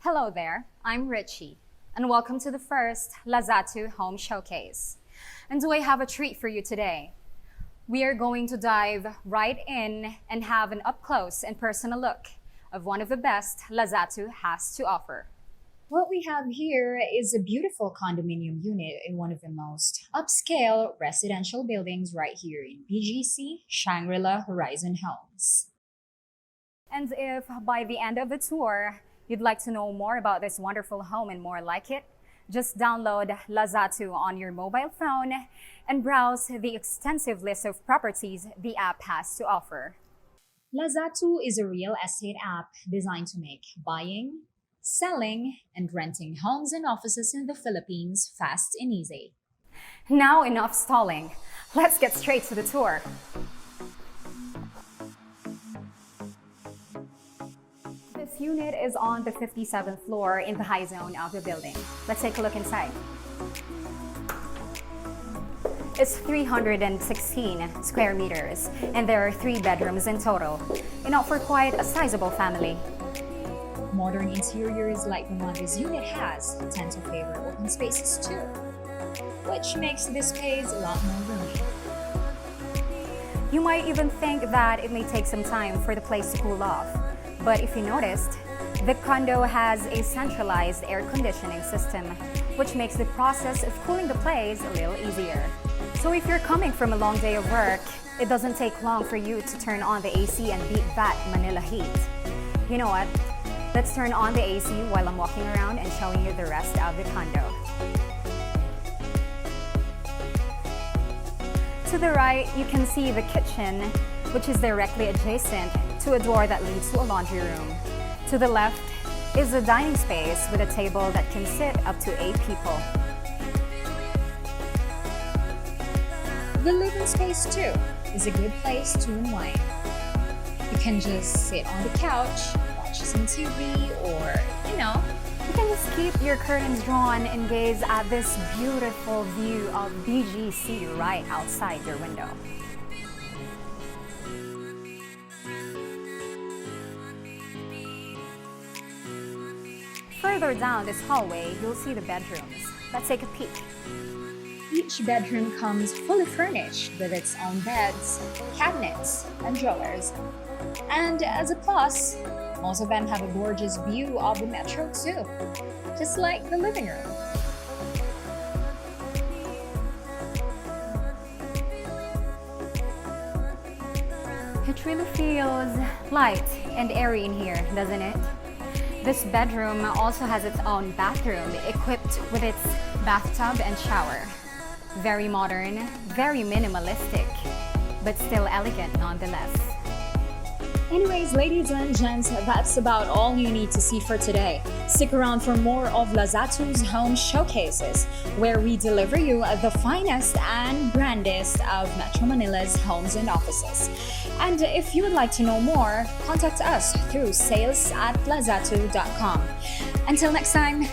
Hello there, I'm Richie, and welcome to the first LAZATU Home Showcase. And do I have a treat for you today? We are going to dive right in and have an up-close and personal look of one of the best LAZATU has to offer. What we have here is a beautiful condominium unit in one of the most upscale residential buildings right here in BGC, Shangri-La Horizon Homes. And if by the end of the tour, you'd like to know more about this wonderful home and more like it, just download LAZATU on your mobile phone and browse the extensive list of properties the app has to offer. LAZATU is a real estate app designed to make buying, selling, and renting homes and offices in the Philippines fast and easy. Now enough stalling. Let's get straight to the tour. This unit is on the 57th floor in the high zone of the building. Let's take a look inside. It's 316 square meters, and there are 3 bedrooms in total, enough for quite a sizable family. Modern interiors like the one this unit has tend to favor open spaces too, which makes this space a lot more roomy. You might even think that it may take some time for the place to cool off, but if you noticed, the condo has a centralized air conditioning system, which makes the process of cooling the place a little easier. So if you're coming from a long day of work, it doesn't take long for you to turn on the AC and beat that Manila heat. You know what? Let's turn on the AC while I'm walking around and showing you the rest of the condo. To the right, you can see the kitchen, which is directly adjacent to a door that leads to a laundry room. To the left is a dining space with a table that can sit up to 8 people. The living space too is a good place to unwind. You can just sit on the couch, watch some TV, or, you can just keep your curtains drawn and gaze at this beautiful view of BGC right outside your window. Further down this hallway, you'll see the bedrooms. Let's take a peek. Each bedroom comes fully furnished with its own beds, cabinets, and drawers. And as a plus, most of them have a gorgeous view of the metro too, just like the living room. It really feels light and airy in here, doesn't it? This bedroom also has its own bathroom, equipped with its bathtub and shower. Very modern, very minimalistic, but still elegant nonetheless. Anyways, ladies and gents, that's about all you need to see for today. Stick around for more of LAZATU's home showcases, where we deliver you the finest and grandest of Metro Manila's homes and offices. And if you would like to know more, contact us through sales@lazatu.com. Until next time,